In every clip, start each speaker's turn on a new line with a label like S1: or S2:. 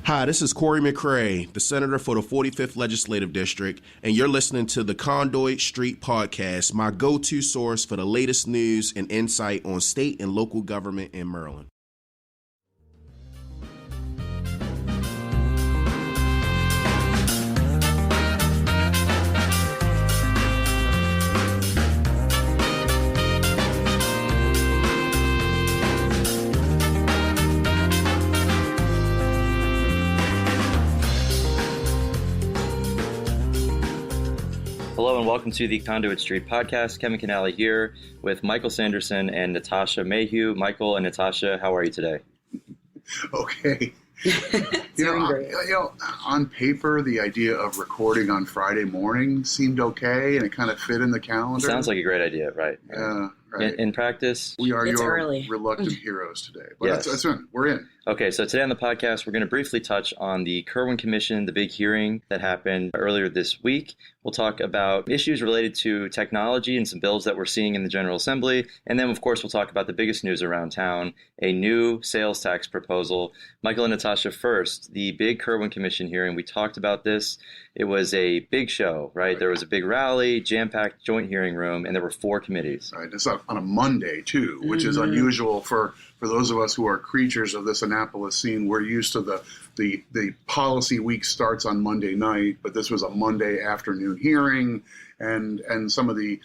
S1: Hi, this is Corey McCray, the Senator for the 45th Legislative District, and you're listening to the Conduit Street Podcast, my go-to source for the latest news and insight on state and local government in Maryland.
S2: Hello and welcome to the Conduit Street Podcast. Kevin Kinnally here with Michael Sanderson and Natasha Mehu. Michael and Natasha, how are you today?
S3: Okay.
S4: Great.
S3: On paper, the idea of recording on Friday morning seemed okay, and it kind of fit in the calendar.
S2: Sounds like a great idea, right?
S3: Right.
S2: In practice,
S3: we are
S4: it's
S3: your
S4: early.
S3: reluctant heroes today. But
S2: Yes.
S3: that's in. We're in.
S2: Okay, so today on the podcast, we're going to briefly touch on the Kirwan Commission, the big hearing that happened earlier this week. We'll talk about issues related to technology and some bills that we're seeing in the General Assembly. And then, of course, we'll talk about the biggest news around town, a new sales tax proposal. Michael and Natasha, first, the big Kirwan Commission hearing. We talked about this. It was a big show, right? There was a big rally, jam-packed joint hearing room, and there were 4 committees.
S3: Right. It's on a Monday, too, which is unusual for those of us who are creatures of this Annapolis scene. We're used to the policy week starts on Monday night, but this was a Monday afternoon hearing, and some of the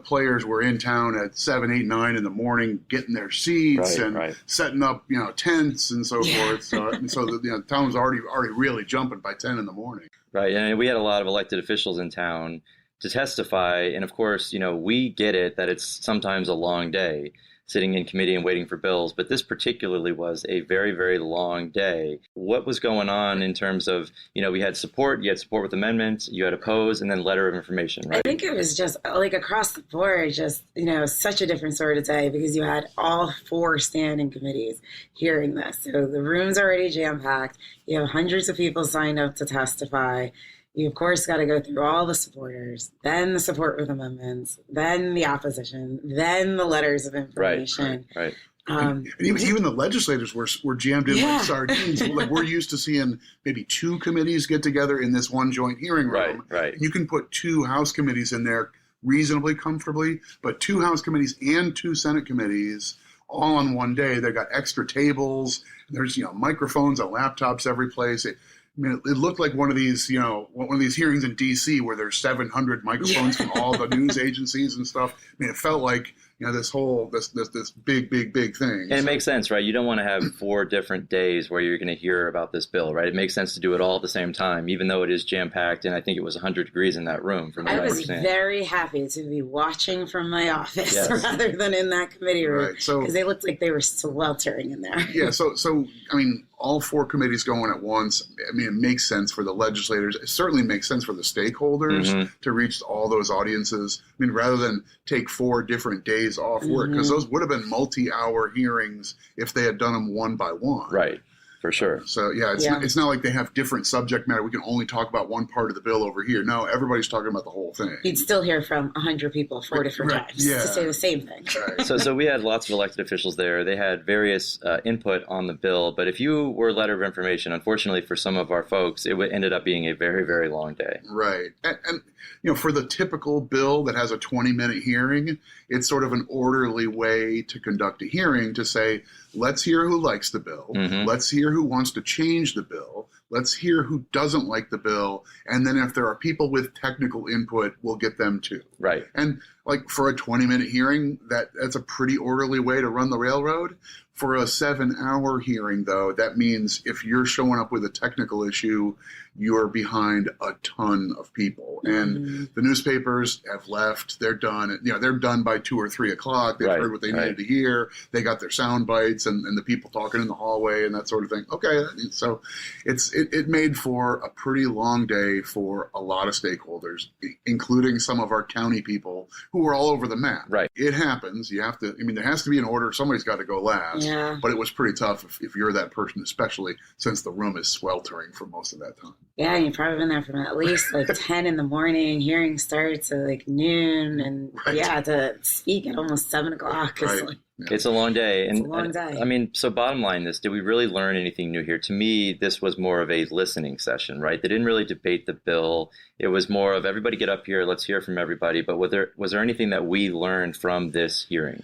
S3: players were in town at 7, 8, 9 in the morning, getting their seats setting up tents and so forth. So the town was already really jumping by 10 in the morning.
S2: Right, and we had a lot of elected officials in town to testify, and of course, we get it that it's sometimes a long day sitting in committee and waiting for bills, but this particularly was a very, very long day. What was going on in terms of, we had support, you had support with amendments, you had oppose, and then letter of information, right?
S4: I think it was just like across the board, just, such a different sort of day because you had all 4 standing committees hearing this. So the room's already jam-packed. You have hundreds of people signed up to testify. You, of course, got to go through all the supporters, then the support with amendments, then the opposition, then the letters of information.
S2: Right.
S3: And even the legislators were jammed in like sardines. Like we're used to seeing maybe 2 committees get together in this one joint hearing room.
S2: Right.
S3: You can put 2 House committees in there reasonably comfortably, but 2 House committees and 2 Senate committees all on one day. They got extra tables. There's microphones and laptops every place. It looked like one of these hearings in D.C. where there's 700 microphones from all the news agencies and stuff. It felt like this big thing.
S2: And it makes sense, right? You don't want to have 4 different days where you're going to hear about this bill, right? It makes sense to do it all at the same time, even though it is jam-packed, and I think it was 100 degrees in that room. From what I
S4: was
S2: understand.
S4: very happy to be watching from my office rather than in that committee room, because they looked like they were sweltering in there.
S3: Yeah, so all 4 committees going at once. It makes sense for the legislators. It certainly makes sense for the stakeholders to reach all those audiences. Rather than take 4 different days off work, because those would have been multi-hour hearings if they had done them one by one.
S2: Right. For sure.
S3: So, it's not like they have different subject matter. We can only talk about one part of the bill over here. No, everybody's talking about the whole thing.
S4: You'd still hear from 100 people 4 different times to say the same thing.
S3: Right.
S2: So we had lots of elected officials there. They had various input on the bill. But if you were letter of information, unfortunately for some of our folks, it ended up being a very, very long day.
S3: Right. And for the typical bill that has a 20-minute hearing, it's sort of an orderly way to conduct a hearing to say, let's hear who likes the bill. Let's hear who wants to change the bill. Let's hear who doesn't like the bill. And then if there are people with technical input, we'll get them too.
S2: Right.
S3: And like for a 20-minute hearing, that's a pretty orderly way to run the railroad. For a 7-hour hearing, though, that means if you're showing up with a technical issue, you're behind a ton of people. And the newspapers have left. They're done. They're done by 2 or 3 o'clock. They've heard what they needed to hear. They got their sound bites and the people talking in the hallway and that sort of thing. Okay, so it made for a pretty long day for a lot of stakeholders, including some of our county people who were all over the map.
S2: Right.
S3: It happens. You have to. There has to be an order. Somebody's got to go last. fast.
S4: Yeah.
S3: But it was pretty tough if you're that person, especially since the room is sweltering for most of that time.
S4: Yeah, you've probably been there from at least like 10 in the morning. Hearing starts at like noon, and to speak at almost 7 o'clock.
S3: Right.
S2: It's a long day.
S4: It's a long day.
S2: I mean, so bottom line did we really learn anything new here? To me, this was more of a listening session, right? They didn't really debate the bill. It was more of everybody get up here, let's hear from everybody. But was there anything that we learned from this hearing?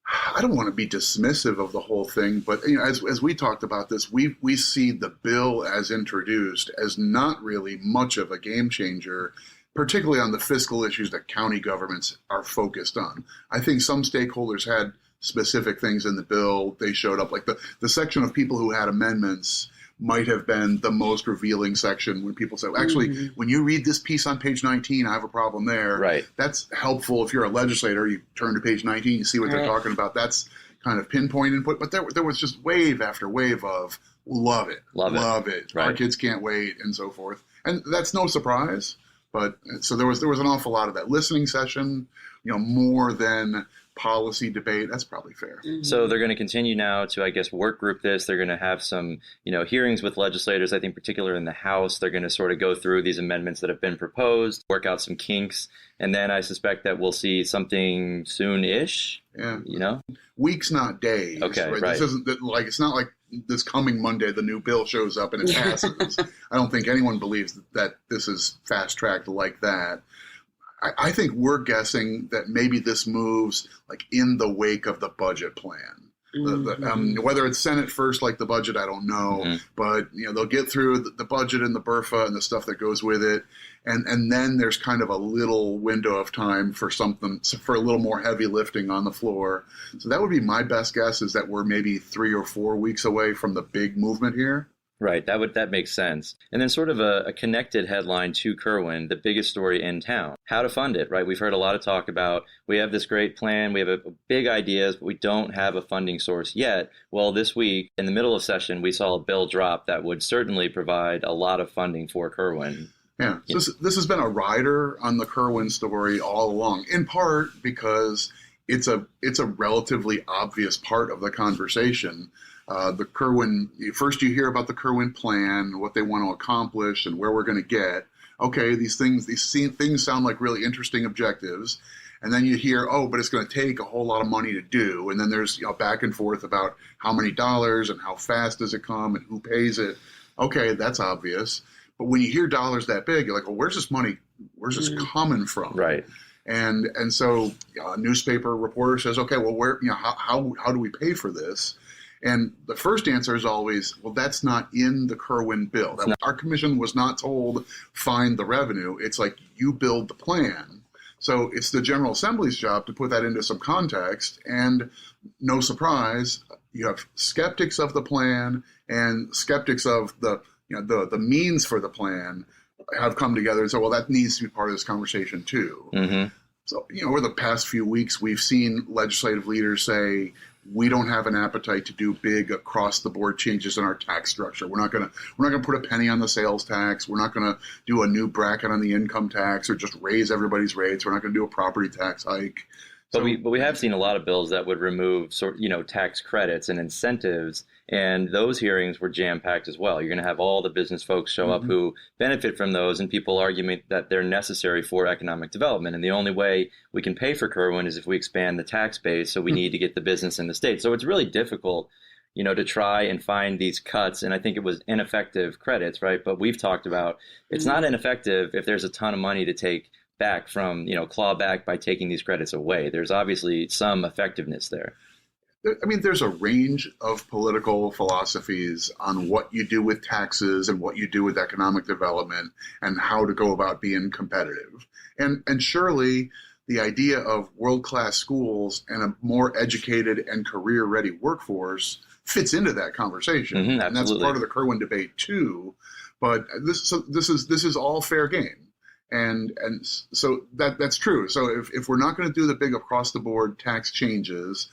S3: I don't want to be dismissive of the whole thing, but as we talked about this, we see the bill as introduced as not really much of a game changer, particularly on the fiscal issues that county governments are focused on. I think some stakeholders had specific things in the bill. They showed up, like the section of people who had amendments might have been the most revealing section when people say, actually, when you read this piece on page 19, I have a problem there.
S2: Right.
S3: That's helpful if you're a legislator. You turn to page 19, you see what they're talking about. That's kind of pinpoint input. But there was just wave after wave of love it. Right. Our kids can't wait, and so forth. And that's no surprise. But so there was an awful lot of that listening session, more than policy debate. That's probably fair.
S2: So they're going to continue now to, I guess, work group this. They're going to have some, hearings with legislators, I think, particularly in the House. They're going to sort of go through these amendments that have been proposed, work out some kinks. And then I suspect that we'll see something soon-ish,
S3: Weeks, not days.
S2: Okay, right.
S3: This isn't like, it's not like this coming Monday, the new bill shows up and it passes. I don't think anyone believes that this is fast-tracked like that. I think we're guessing that maybe this moves like in the wake of the budget plan. Whether it's Senate first, like the budget, I don't know. But they'll get through the budget and the BRFA and the stuff that goes with it, and then there's kind of a little window of time for a little more heavy lifting on the floor. So that would be my best guess, is that we're maybe 3 or 4 weeks away from the big movement here.
S2: Right. That makes sense. And then sort of a connected headline to Kirwan, the biggest story in town, how to fund it, right? We've heard a lot of talk about, we have this great plan, we have big ideas, but we don't have a funding source yet. Well, this week, in the middle of session, we saw a bill drop that would certainly provide a lot of funding for Kirwan.
S3: Yeah. This has been a rider on the Kirwan story all along, in part because it's a relatively obvious part of the conversation. The Kirwan, first you hear about the Kirwan plan, what they want to accomplish, and where we're going to get. Okay, these things sound like really interesting objectives. And then you hear, but it's going to take a whole lot of money to do. And then there's back and forth about how many dollars and how fast does it come and who pays it. Okay, that's obvious. But when you hear dollars that big, you're like, well, where's this money? Where's this coming from?
S2: Right.
S3: And so a newspaper reporter says, okay, well, where how do we pay for this? And the first answer is always, well, that's not in the Kirwan bill. Our commission was not told, find the revenue. It's like, you build the plan. So it's the General Assembly's job to put that into some context. And no surprise, you have skeptics of the plan and skeptics of the means for the plan have come together and said, well, that needs to be part of this conversation too. So, over the past few weeks, we've seen legislative leaders say, we don't have an appetite to do big across-the-board changes in our tax structure. We're not going to put a penny on the sales tax. We're not going to do a new bracket on the income tax or just raise everybody's rates. We're not going to do a property tax hike.
S2: But we have seen a lot of bills that would remove tax credits and incentives, and those hearings were jam-packed as well. You're going to have all the business folks show up who benefit from those, and people arguing that they're necessary for economic development. And the only way we can pay for Kirwan is if we expand the tax base, so we need to get the business in the state. So it's really difficult, to try and find these cuts. And I think it was ineffective credits, right? But we've talked about it's not ineffective if there's a ton of money to take back from, claw back by taking these credits away. There's obviously some effectiveness there.
S3: I mean, there's a range of political philosophies on what you do with taxes and what you do with economic development and how to go about being competitive. And surely the idea of world-class schools and a more educated and career-ready workforce fits into that conversation. And that's part of the Kirwan debate too. But this is all fair game. And so that's true. So if we're not going to do the big across-the-board tax changes,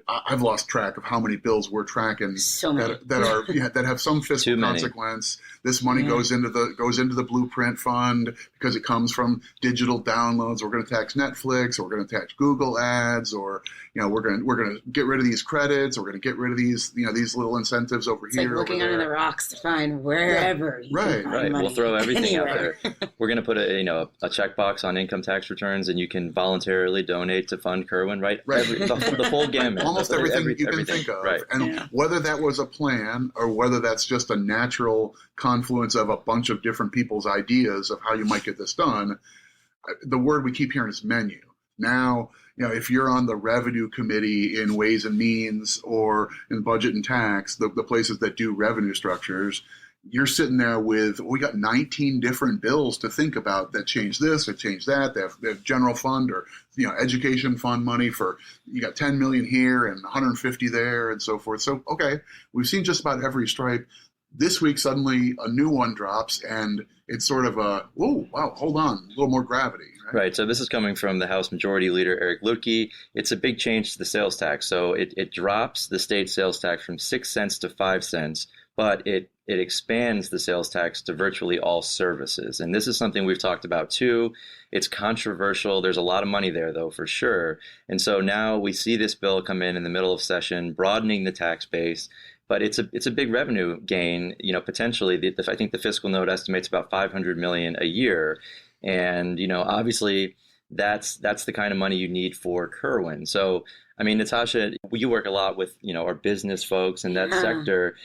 S3: I've lost track of how many bills we're tracking
S4: So many.
S3: that have some fiscal consequence. This money goes into the blueprint fund because it comes from digital downloads. We're going to tax Netflix, or we're going to tax Google ads, or we're going to get rid of these credits, or we're going to get rid of these these little incentives over
S4: it's
S3: here.
S4: Like looking
S3: over
S4: under the rocks to find wherever. You can find money.
S2: We'll throw everything
S4: Anywhere.
S2: out there. We're going to put a checkbox on income tax returns, and you can voluntarily donate to fund Kirwan. Right. The full gamut.
S3: Almost everything you can think of.
S2: Right.
S3: And whether that was a plan or whether that's just a natural confluence of a bunch of different people's ideas of how you might get this done, the word we keep hearing is menu. Now, if you're on the revenue committee in Ways and Means or in Budget and Tax, the places that do revenue structures, you're sitting there with, we got 19 different bills to think about that change this or change that. They have general fund or education fund money for, you got 10 million here and 150 there and so forth. So, okay, we've seen just about every stripe. This week, suddenly a new one drops, and it's sort of a, oh, wow, hold on, a little more gravity.
S2: Right. So this is coming from the House Majority Leader, Eric Lutke. It's a big change to the sales tax. So it drops the state sales tax from 6 cents to 5 cents, but it expands the sales tax to virtually all services. And this is something we've talked about too. It's controversial. There's a lot of money there, though, for sure. And so now we see this bill come in the middle of session, broadening the tax base. But it's a big revenue gain, potentially. I think the fiscal note estimates about $500 million a year. And, obviously that's the kind of money you need for Kirwan. So, I mean, Natasha, you work a lot with, our business folks in that sector.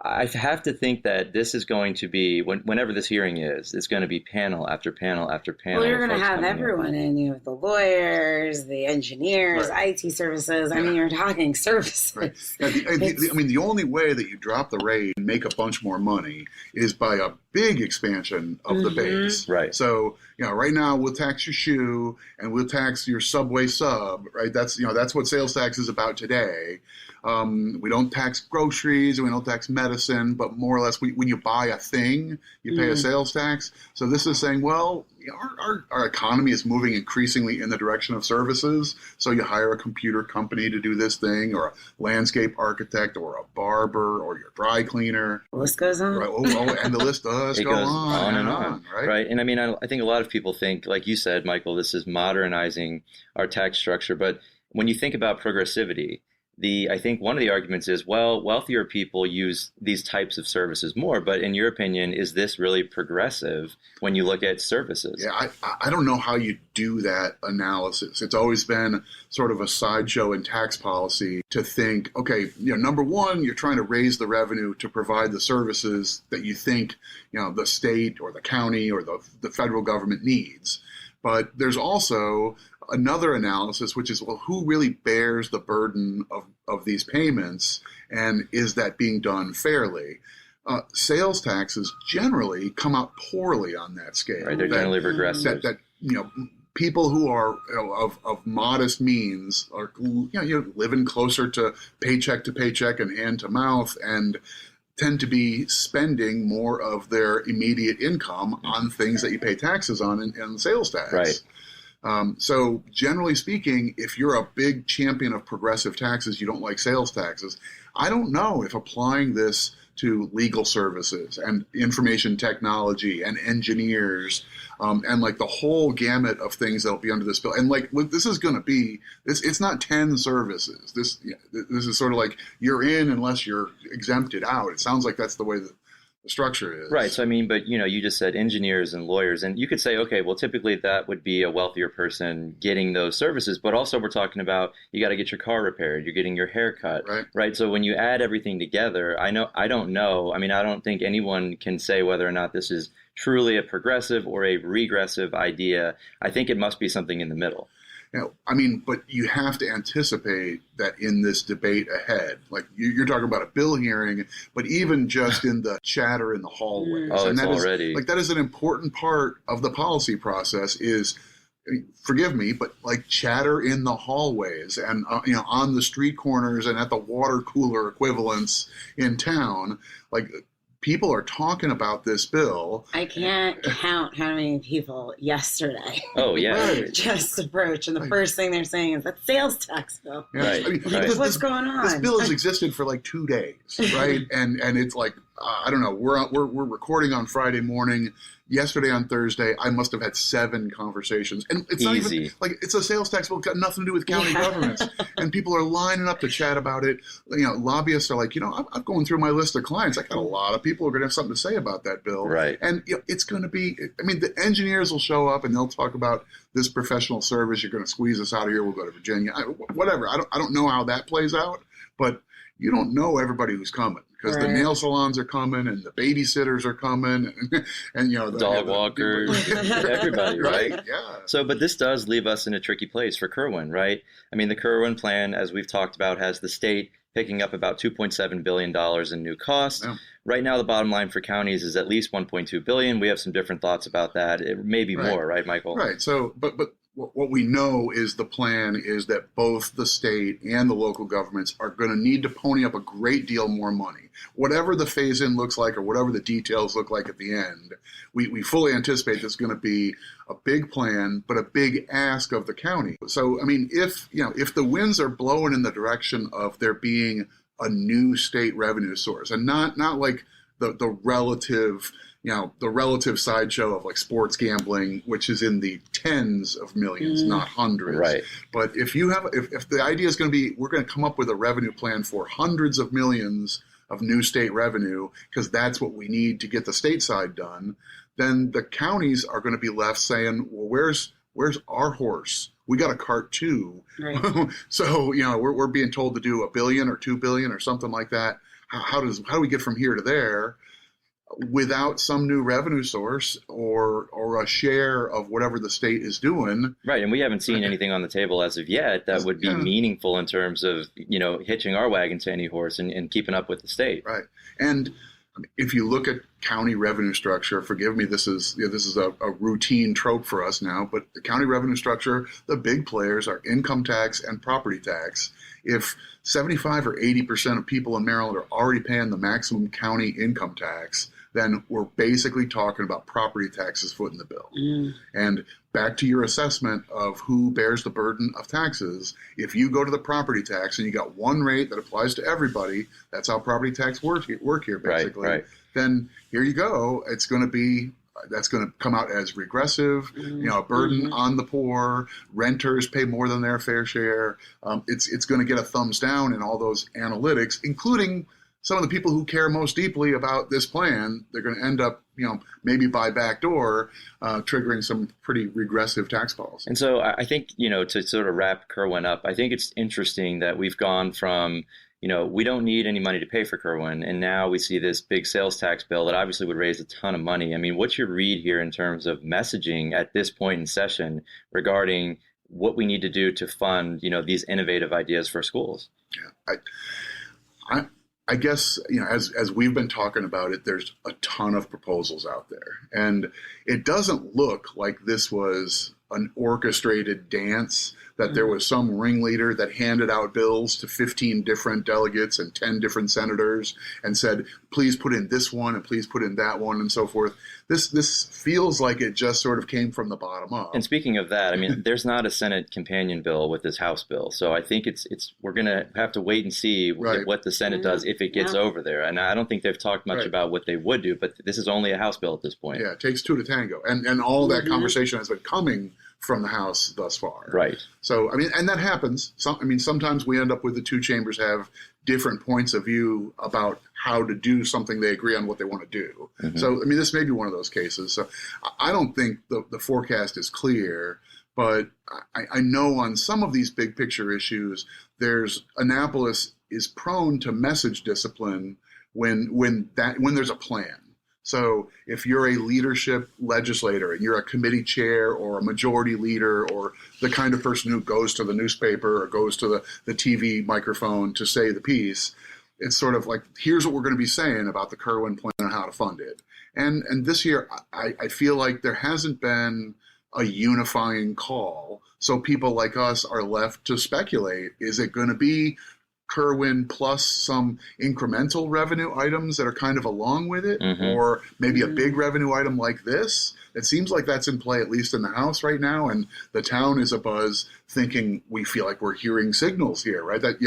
S2: I have to think that this is going to be, whenever this hearing is, it's going to be panel after panel after panel.
S4: Well, you're going to have everyone in. You have the lawyers, the engineers, IT services. I mean, you're talking services.
S3: Right. The only way that you drop the rate and make a bunch more money is by a big expansion of the base.
S2: Right.
S3: So, right now we'll tax your shoe and we'll tax your Subway sub, right? That's what sales tax is about today. We don't tax groceries and we don't tax medicine, but more or less when you buy a thing, you pay a sales tax. So this is saying, well, our economy is moving increasingly in the direction of services. So you hire a computer company to do this thing, or a landscape architect, or a barber, or your dry cleaner.
S4: The list goes on.
S3: Right. And the list does
S2: it
S3: go
S2: goes
S3: on
S2: and on.
S3: Right.
S2: Right. And I mean, I think a lot of people think, like you said, Michael, this is modernizing our tax structure. But when you think about progressivity, I think one of the arguments is, well, wealthier people use these types of services more. But in your opinion, is this really progressive when you look at services?
S3: Yeah, I don't know how you do that analysis. It's always been sort of a sideshow in tax policy to think, okay, number one, you're trying to raise the revenue to provide the services that you think, the state or the county or the federal government needs. But there's also another analysis, which is, well, who really bears the burden of these payments, and is that being done fairly? Sales taxes generally come out poorly on that scale.
S2: Right, they're generally regressive.
S3: That people who are of modest means are living closer to paycheck and hand to mouth, and tend to be spending more of their immediate income on things that you pay taxes on in sales tax.
S2: Right.
S3: So generally speaking, if you're a big champion of progressive taxes, you don't like sales taxes. I don't know if applying this to legal services and information technology and engineers and like the whole gamut of things that'll be under this bill. And like this is going to be it's not 10 services. This is sort of like you're in unless you're exempted out. It sounds like that's the way that the structure is.
S2: Right. So, I mean, but, you just said engineers and lawyers, and you could say, okay, well, typically that would be a wealthier person getting those services. But also we're talking about you got to get your car repaired. You're getting your hair cut. Right. So when you add everything together, I don't know. I mean, I don't think anyone can say whether or not this is truly a progressive or a regressive idea. I think it must be something in the middle.
S3: But you have to anticipate that in this debate ahead, like you're talking about a bill hearing, but even just in the chatter in the hallways.
S2: Oh, it's already.
S3: That is an important part of the policy process is, forgive me, but like chatter in the hallways and, on the street corners and at the water cooler equivalents in town, like people are talking about this bill.
S4: I can't count how many people yesterday
S2: Oh, yeah.
S3: Right.
S4: just approached, and the first thing they're saying is that sales tax bill.
S3: Yeah.
S2: Right.
S3: I mean,
S2: Right.
S4: What's going on?
S3: This bill has existed for like 2 days, right? and it's like I don't know. We're recording on Friday morning. Yesterday on Thursday, I must have had 7 conversations, and it's not even like it's a sales tax bill. It's got nothing to do with county governments, and people are lining up to chat about it. You know, lobbyists are like, I'm going through my list of clients. I got a lot of people who are going to have something to say about that bill,
S2: Right?
S3: And it's going to be. I mean, the engineers will show up and they'll talk about this professional service. You're going to squeeze us out of here. We'll go to Virginia. Whatever. I don't know how that plays out, but you don't know everybody who's coming. Because the nail salons are coming, and the babysitters are coming, and the
S2: dog walkers, everybody, right?
S3: Yeah.
S2: So, but this does leave us in a tricky place for Kirwan, right? I mean, the Kirwan plan, as we've talked about, has the state picking up about $2.7 billion in new costs. Yeah. Right now, the bottom line for counties is at least $1.2 billion. We have some different thoughts about that. It may be more, right, Michael?
S3: Right. So, but what we know is the plan is that both the state and the local governments are going to need to pony up a great deal more money. Whatever the phase-in looks like or whatever the details look like at the end, we fully anticipate there's going to be a big plan, but a big ask of the county. So, I mean, if the winds are blowing in the direction of there being a new state revenue source, and not like the relative sideshow of like sports gambling, which is in the tens of millions, not hundreds.
S2: Right.
S3: But if the idea is going to be, we're going to come up with a revenue plan for hundreds of millions of new state revenue, because that's what we need to get the state side done, then the counties are going to be left saying, well, where's our horse? We got a cart too. Right. So, we're being told to do $1 billion or $2 billion or something like that. How do we get from here to there without some new revenue source or a share of whatever the state is doing?
S2: Right, and we haven't seen anything on the table as of yet that would be meaningful in terms of, hitching our wagon to any horse and keeping up with the state.
S3: Right, and if you look at county revenue structure, forgive me, this is a routine trope for us now, but the county revenue structure, the big players are income tax and property tax. If 75 or 80% of people in Maryland are already paying the maximum county income tax, then we're basically talking about property taxes footing the bill. And back to your assessment of who bears the burden of taxes, if you go to the property tax and you got one rate that applies to everybody, that's how property tax work here basically. Right. Then here you go. That's going to come out as regressive, a burden on the poor. Renters pay more than their fair share. It's going to get a thumbs down in all those analytics, including some of the people who care most deeply about this plan. They're going to end up, maybe by backdoor, triggering some pretty regressive tax policy.
S2: And so I think, to sort of wrap Kirwan up, I think it's interesting that we've gone from, we don't need any money to pay for Kirwan, and now we see this big sales tax bill that obviously would raise a ton of money. I mean, what's your read here in terms of messaging at this point in session regarding what we need to do to fund, these innovative ideas for schools?
S3: Yeah, I guess, as we've been talking about it, there's a ton of proposals out there. And it doesn't look like this was an orchestrated dance, that there was some ringleader that handed out bills to 15 different delegates and 10 different senators and said, please put in this one and please put in that one and so forth. This feels like it just sort of came from the bottom up.
S2: And speaking of that, I mean, there's not a Senate companion bill with this House bill. So I think we're going to have to wait and see what the Senate does if it gets over there. And I don't think they've talked much about what they would do, but this is only a House bill at this point.
S3: Yeah, it takes two to tango. And all that conversation has been coming from the House thus far.
S2: Right.
S3: So, I mean, and that happens. Sometimes we end up with the two chambers have different points of view about how to do something they agree on what they want to do. So, I mean, this may be one of those cases. So I don't think the forecast is clear, but I know on some of these big picture issues, Annapolis is prone to message discipline when there's a plan. So if you're a leadership legislator and you're a committee chair or a majority leader or the kind of person who goes to the newspaper or goes to the TV microphone to say the piece, it's sort of like, here's what we're going to be saying about the Kirwan plan and how to fund it. And this year, I feel like there hasn't been a unifying call. So people like us are left to speculate. Is it going to be Kirwan plus some incremental revenue items that are kind of along with it, or maybe a big revenue item like this. It seems like that's in play, at least in the House right now, and the town is abuzz thinking we feel like we're hearing signals here, right? That,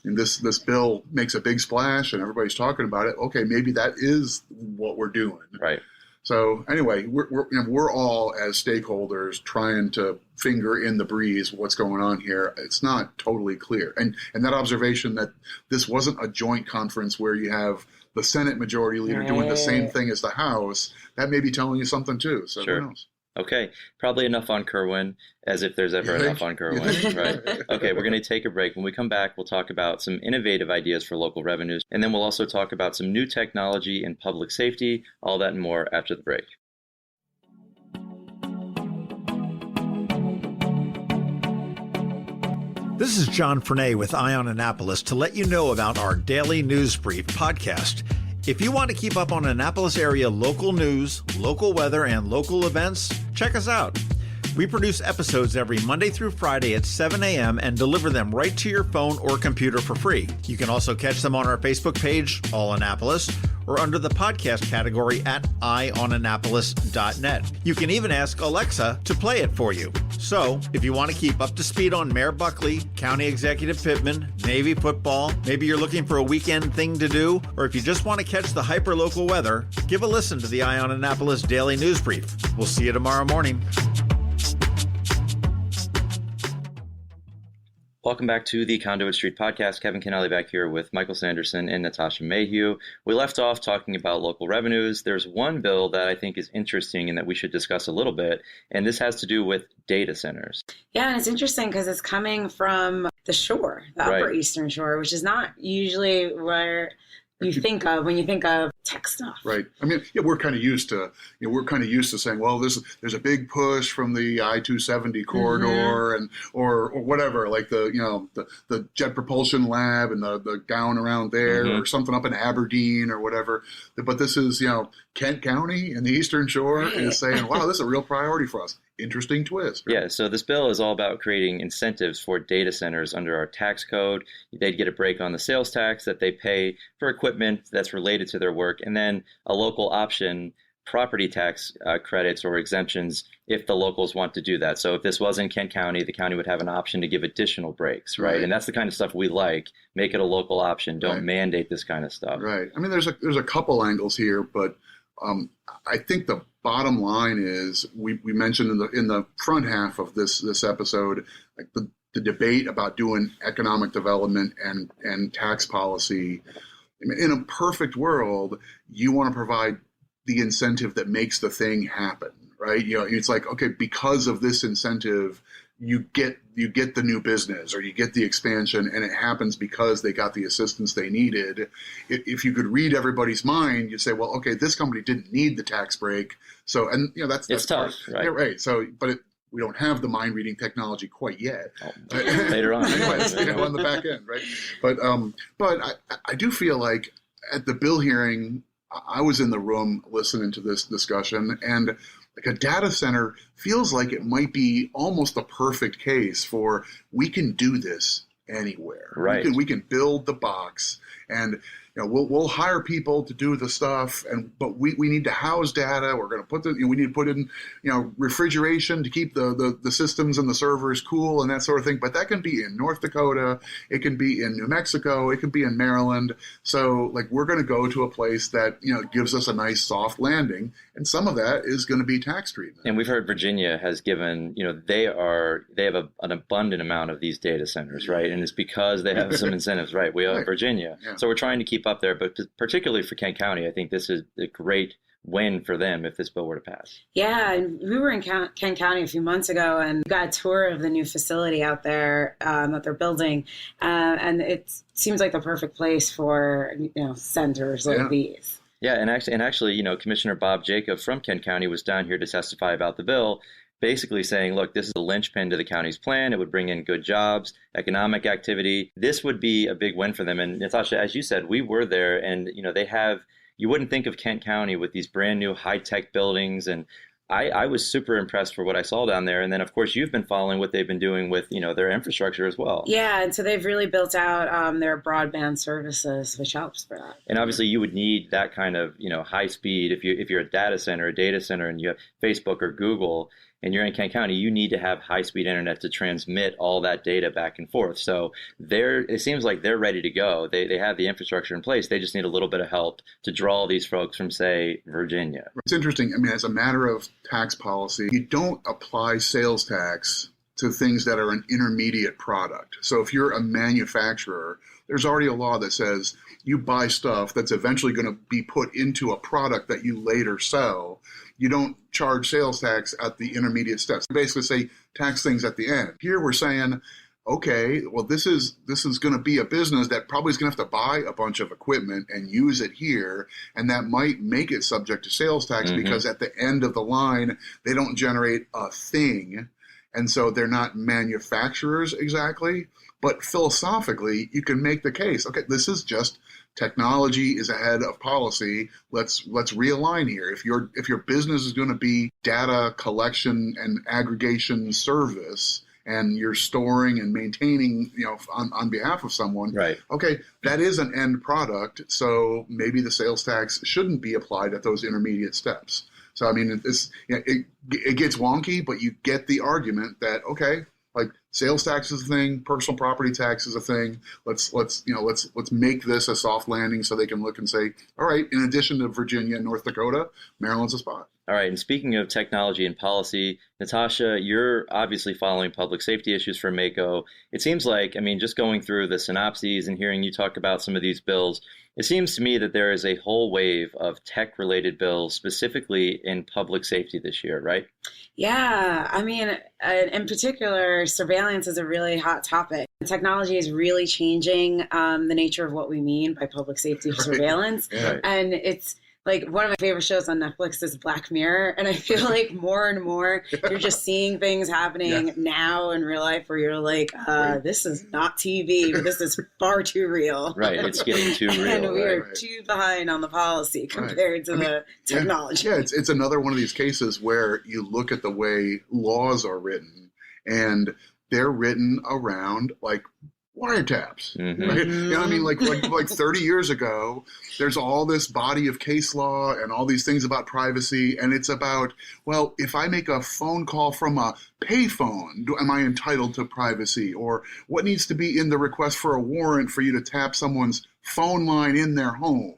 S3: and this bill makes a big splash and everybody's talking about it. Okay, maybe that is what we're doing.
S2: Right.
S3: So anyway, we're all, as stakeholders, trying to finger in the breeze what's going on here. It's not totally clear. And that observation that this wasn't a joint conference where you have the Senate Majority Leader doing the same thing as the House, that may be telling you something too. So
S2: Sure.
S3: Who knows?
S2: Okay, probably enough on Kirwan, as if there's ever enough on Kirwan, right? Okay, we're going to take a break. When we come back, we'll talk about some innovative ideas for local revenues, and then we'll also talk about some new technology in public safety, all that and more after the break.
S5: This is John Frenay with Ion Annapolis to let you know about our daily news brief podcast. If you want to keep up on Annapolis area local news, local weather, and local events, check us out. We produce episodes every Monday through Friday at 7 a.m. and deliver them right to your phone or computer for free. You can also catch them on our Facebook page, All Annapolis, or under the podcast category at ionannapolis.net. You can even ask Alexa to play it for you. So, if you want to keep up to speed on Mayor Buckley, County Executive Pittman, Navy football, maybe you're looking for a weekend thing to do, or if you just want to catch the hyper-local weather, give a listen to the Ion Annapolis Daily News Brief. We'll see you tomorrow morning.
S2: Welcome back to the Conduit Street Podcast. Kevin Kinnally back here with Michael Sanderson and Natasha Mehu. We left off talking about local revenues. There's one bill that I think is interesting and that we should discuss a little bit, and this has to do with data centers.
S4: Yeah, and it's interesting because it's coming from the shore, the Upper Eastern Shore, which is not usually where you think of when you think of tech stuff.
S3: Right. I mean, we're kind of used to, saying, well, there's a big push from the I-270 corridor and or whatever, like the Jet Propulsion Lab and the gown around there or something up in Aberdeen or whatever. But this is, Kent County and the Eastern Shore is saying, wow, this is a real priority for us. Interesting twist. Right?
S2: Yeah, so this bill is all about creating incentives for data centers under our tax code. They'd get a break on the sales tax that they pay for equipment that's related to their work, and then a local option property tax credits or exemptions if the locals want to do that. So if this was in Kent County, the county would have an option to give additional breaks, right? And that's the kind of stuff we like. Make it a local option. Don't mandate this kind of stuff. Right.
S3: I mean, there's a couple angles here, but I think the bottom line is we mentioned in the front half of this episode, like the debate about doing economic development and tax policy. I mean, in a perfect world, you want to provide the incentive that makes the thing happen, right? It's like, okay, because of this incentive, you get the new business or you get the expansion, and it happens because they got the assistance they needed. If you could read everybody's mind, you'd say, well, okay, this company didn't need the tax break. So, and that's
S2: it's tough, right?
S3: Yeah, right. So, but we don't have the mind reading technology quite yet.
S2: Later on.
S3: Anyways, on the back end, right? But I do feel like at the bill hearing, I was in the room listening to this discussion, and like a data center feels like it might be almost the perfect case for we can do this anywhere.
S2: Right.
S3: We can build the box, and we'll hire people to do the stuff, but we need to house data. We're going to put we need to put in refrigeration to keep the systems and the servers cool and that sort of thing. But that can be in North Dakota, it can be in New Mexico, it can be in Maryland. So like we're going to go to a place that gives us a nice soft landing, and some of that is going to be tax treatment.
S2: And we've heard Virginia has given they have an abundant amount of these data centers, right? And it's because they have some incentives, right? We have Virginia, so we're trying to keep up there, but particularly for Kent County, I think this is a great win for them if this bill were to pass.
S4: Yeah, and we were in Kent County a few months ago and got a tour of the new facility out there that they're building, and it seems like the perfect place for centers like these.
S2: Yeah, and actually, Commissioner Bob Jacob from Kent County was down here to testify about the bill, basically saying, look, this is a linchpin to the county's plan. It would bring in good jobs, economic activity. This would be a big win for them. And Natasha, as you said, we were there, and you wouldn't think of Kent County with these brand new high-tech buildings and I was super impressed for what I saw down there. And then, of course, you've been following what they've been doing with, their infrastructure as well.
S4: Yeah, and so they've really built out their broadband services, which helps for that.
S2: And obviously, you would need that kind of, high speed. If you're a data center, and you have Facebook or Google, and you're in Kent County, you need to have high-speed internet to transmit all that data back and forth. So it seems like they're ready to go. They have the infrastructure in place. They just need a little bit of help to draw these folks from, say, Virginia.
S3: It's interesting. I mean, as a matter of tax policy, you don't apply sales tax to things that are an intermediate product. So if you're a manufacturer, there's already a law that says you buy stuff that's eventually going to be put into a product that you later sell. You don't charge sales tax at the intermediate steps. You basically say tax things at the end. Here we're saying, okay, well, this is going to be a business that probably is going to have to buy a bunch of equipment and use it here, and that might make it subject to sales tax because at the end of the line, they don't generate a thing, and so they're not manufacturers exactly. But philosophically, you can make the case, okay, this is just technology is ahead of policy. Let's realign here. If your business is going to be data collection and aggregation service, and you're storing and maintaining, on behalf of someone,
S2: right? Okay,
S3: that is an end product. So maybe the sales tax shouldn't be applied at those intermediate steps. So I mean, it gets wonky, but you get the argument that okay, like sales tax is a thing, personal property tax is a thing. Let's make this a soft landing so they can look and say, all right, in addition to Virginia and North Dakota, Maryland's a spot.
S2: All right. And speaking of technology and policy, Natasha, you're obviously following public safety issues for MACo. It seems like, just going through the synopses and hearing you talk about some of these bills, it seems to me that there is a whole wave of tech-related bills, specifically in public safety this year, right?
S4: Yeah. In particular, surveillance is a really hot topic. Technology is really changing the nature of what we mean by public safety surveillance.
S2: Yeah.
S4: And it's like one of my favorite shows on Netflix is Black Mirror. And I feel like more and more you're just seeing things happening now in real life where you're like, this is not TV, but this is far too real.
S2: Right. It's getting too real.
S4: And we are too behind on the policy compared to the technology.
S3: It's another one of these cases where you look at the way laws are written and they're written around like wiretaps. Right? Like 30 years ago, there's all this body of case law and all these things about privacy, and it's about, well, if I make a phone call from a payphone, am I entitled to privacy? Or what needs to be in the request for a warrant for you to tap someone's phone line in their home?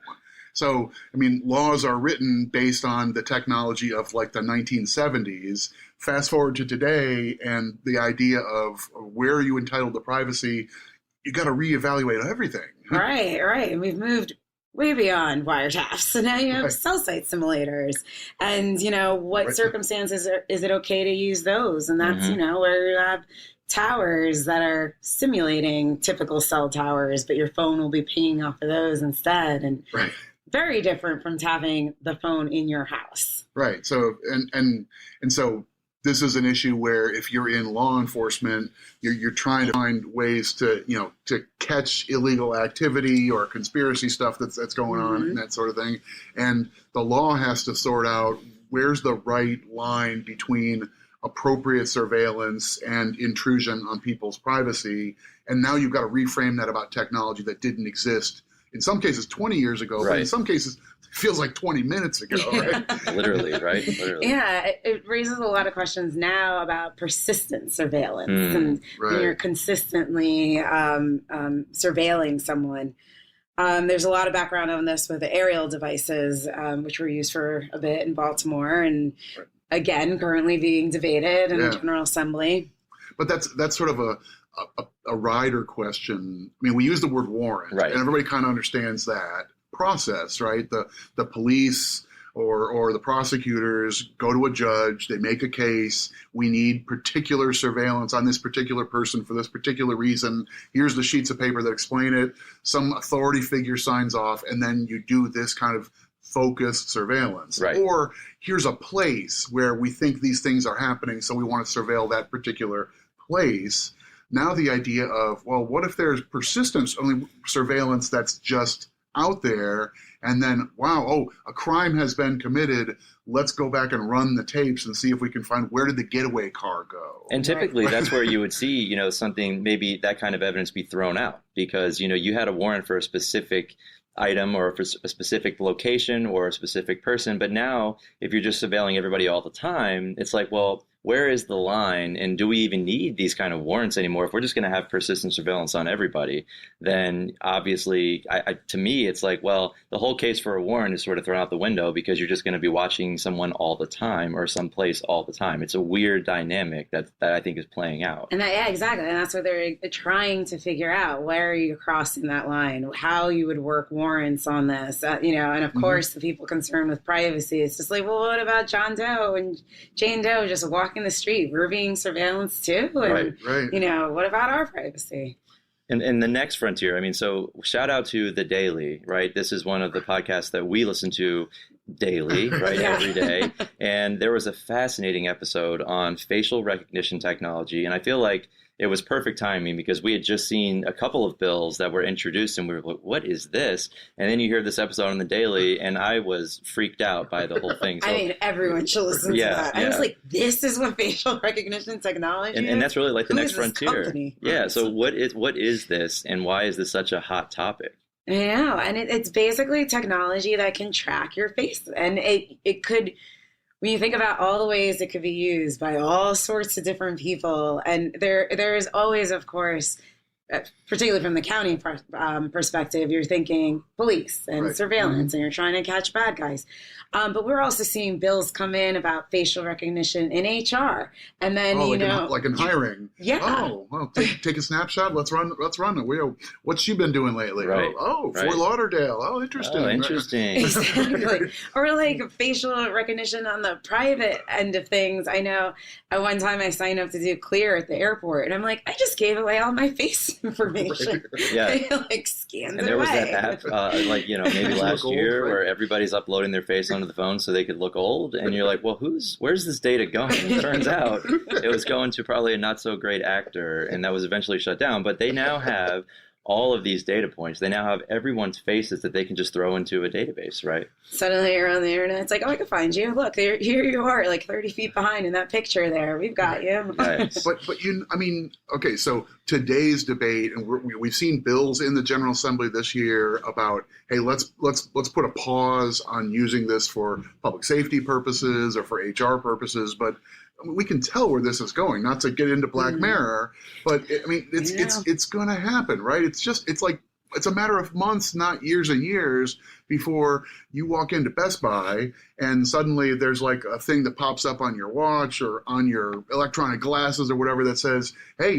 S3: So, laws are written based on the technology of like the 1970s. Fast forward to today, and the idea of where are you entitled to privacy, you got to reevaluate everything.
S4: Right. And we've moved way beyond wiretaps. So now you have cell site simulators. And, what circumstances is it okay to use those? And that's, where you have towers that are simulating typical cell towers, but your phone will be pinging off of those instead. And very different from tapping the phone in your house.
S3: Right. So, and so this is an issue where if you're in law enforcement, you're trying to find ways to catch illegal activity or conspiracy stuff that's going on and that sort of thing. And the law has to sort out where's the right line between appropriate surveillance and intrusion on people's privacy. And now you've got to reframe that about technology that didn't exist in some cases 20 years ago, but in some cases it feels like 20 minutes ago, right?
S2: Literally, right? Literally.
S4: Yeah, it raises a lot of questions now about persistent surveillance and when you're consistently surveilling someone. There's a lot of background on this with the aerial devices, which were used for a bit in Baltimore and again, currently being debated in the General Assembly.
S3: But that's sort of a rider question. We use the word warrant, and everybody kind of understands that process, right? The police or the prosecutors go to a judge, they make a case, we need particular surveillance on this particular person for this particular reason. Here's the sheets of paper that explain it. Some authority figure signs off, and then you do this kind of focused surveillance.
S2: Right.
S3: Or here's a place where we think these things are happening, so we want to surveil that particular place. Now the idea of, well, what if there's persistence only surveillance that's just out there, and then, wow, a crime has been committed. Let's go back and run the tapes and see if we can find where did the getaway car go.
S2: And typically that's where you would see, something, maybe that kind of evidence be thrown out because, you had a warrant for a specific item or for a specific location or a specific person. But now if you're just surveilling everybody all the time, it's like, well, where is the line, and do we even need these kind of warrants anymore? If we're just going to have persistent surveillance on everybody, then obviously, to me, it's like, well, the whole case for a warrant is sort of thrown out the window because you're just going to be watching someone all the time or someplace all the time. It's a weird dynamic that I think is playing out.
S4: And exactly. And that's what they're trying to figure out. Where are you crossing that line? How you would work warrants on this, and of course, the people concerned with privacy, it's just like, well, what about John Doe and Jane Doe just walking the street? We're being surveillance too. And,
S3: right.
S4: What about our privacy?
S2: And the next frontier, so shout out to The Daily, right? This is one of the podcasts that we listen to daily, right? Every day. And there was a fascinating episode on facial recognition technology. And I feel like it was perfect timing because we had just seen a couple of bills that were introduced and we were like, what is this? And then you hear this episode on The Daily and I was freaked out by the whole thing. So,
S4: everyone should listen to that. I was like, this is what facial recognition technology is?
S2: And that's really like the next frontier.
S4: Company?
S2: Yeah. So what is this and why is this such a hot topic?
S4: I know. And it's basically technology that can track your face. And it could... When you think about all the ways it could be used by all sorts of different people, and there is always, of course, particularly from the county perspective, you're thinking police and surveillance, and you're trying to catch bad guys. But we're also seeing bills come in about facial recognition in HR, and then
S3: like in hiring.
S4: Yeah.
S3: Oh, well, take a snapshot. Let's run it. What's she been doing lately?
S2: Right.
S3: Fort Lauderdale. Oh, interesting.
S2: Oh, interesting.
S4: Exactly. Or like facial recognition on the private end of things. I know at one time I signed up to do Clear at the airport, and I'm like, I just gave away all my face information.
S2: Yeah.
S4: Like scans
S2: and there was
S4: away.
S2: that app, maybe last year where everybody's uploading their face onto the phone so they could look old, and you're like, well, where's this data going? It turns out it was going to probably a not so great actor, and that was eventually shut down. But they now have all of these data points. They now have everyone's faces that they can just throw into a database, right?
S4: Suddenly you're on the internet. It's like, oh, I can find you. Look, here you are, like 30 feet behind in that picture there. We've got you.
S2: Right.
S3: But okay, so today's debate, and we've seen bills in the General Assembly this year about, hey, let's put a pause on using this for public safety purposes or for HR purposes, but we can tell where this is going. Not to get into Black Mirror, but it's going to happen, right? It's a matter of months, not years and years, before you walk into Best Buy and suddenly there's like a thing that pops up on your watch or on your electronic glasses or whatever that says, hey,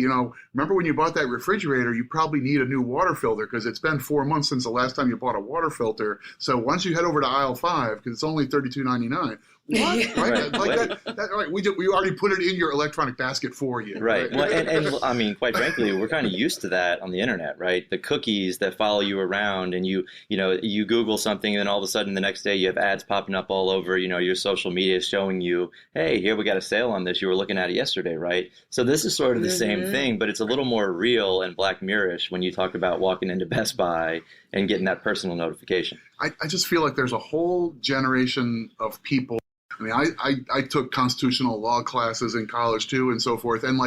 S3: remember when you bought that refrigerator, you probably need a new water filter because it's been 4 months since the last time you bought a water filter. So once you head over to aisle 5, because it's only $32.99. What? Right? Right. We already put it in your electronic basket for you.
S2: Right. Well, and quite frankly, we're kind of used to that on the internet, right? The cookies that follow you around, and you Google something, and then all of a sudden the next day you have ads popping up all over, your social media showing you, hey, here we got a sale on this. You were looking at it yesterday, right? So this is sort of the same thing, but it's a little more real and Black Mirror-ish when you talk about walking into Best Buy and getting that personal notification.
S3: I just feel like there's a whole generation of people. I took constitutional law classes in college too and so forth. And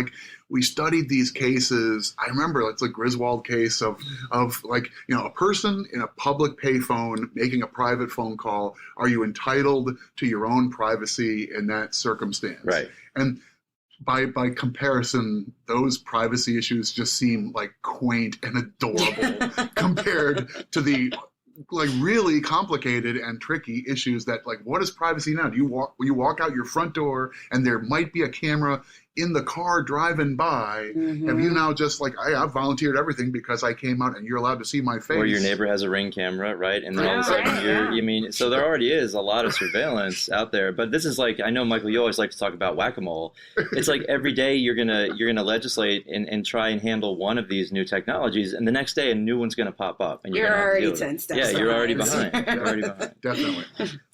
S3: we studied these cases. I remember it's a Griswold case of a person in a public payphone making a private phone call. Are you entitled to your own privacy in that circumstance?
S2: Right.
S3: And by comparison, those privacy issues just seem like quaint and adorable compared to the really complicated and tricky issues that what is privacy now? Do you walk out your front door and there might be a camera in the car driving by? Have you now just I've volunteered everything because I came out and you're allowed to see my face?
S2: Or your neighbor has a Ring camera, right? And then all of a sudden so there already is a lot of surveillance out there. But this is I know, Michael, you always like to talk about whack-a-mole. It's every day you're gonna legislate and try and handle one of these new technologies, and the next day a new one's gonna pop up. And
S4: you're already 10 steps behind.
S2: You're already behind.
S3: Definitely.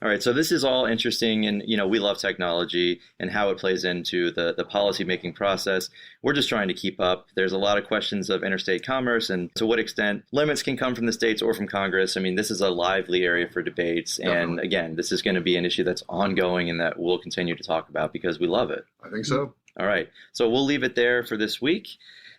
S2: All right, so this is all interesting, and we love technology and how it plays into the policy policymaking process. We're just trying to keep up. There's a lot of questions of interstate commerce and to what extent limits can come from the states or from Congress. I mean, this is a lively area for debates. And again, this is going to be an issue that's ongoing and that we'll continue to talk about because we love it.
S3: I think so.
S2: All right. So we'll leave it there for this week.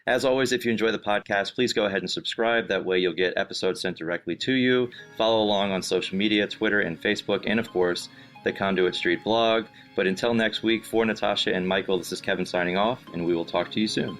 S2: As always, if you enjoy the podcast, please go ahead and subscribe. That way you'll get episodes sent directly to you. Follow along on social media, Twitter and Facebook, and of course, the Conduit Street blog. But until next week, for Natasha and Michael, this is Kevin signing off, and we will talk to you soon.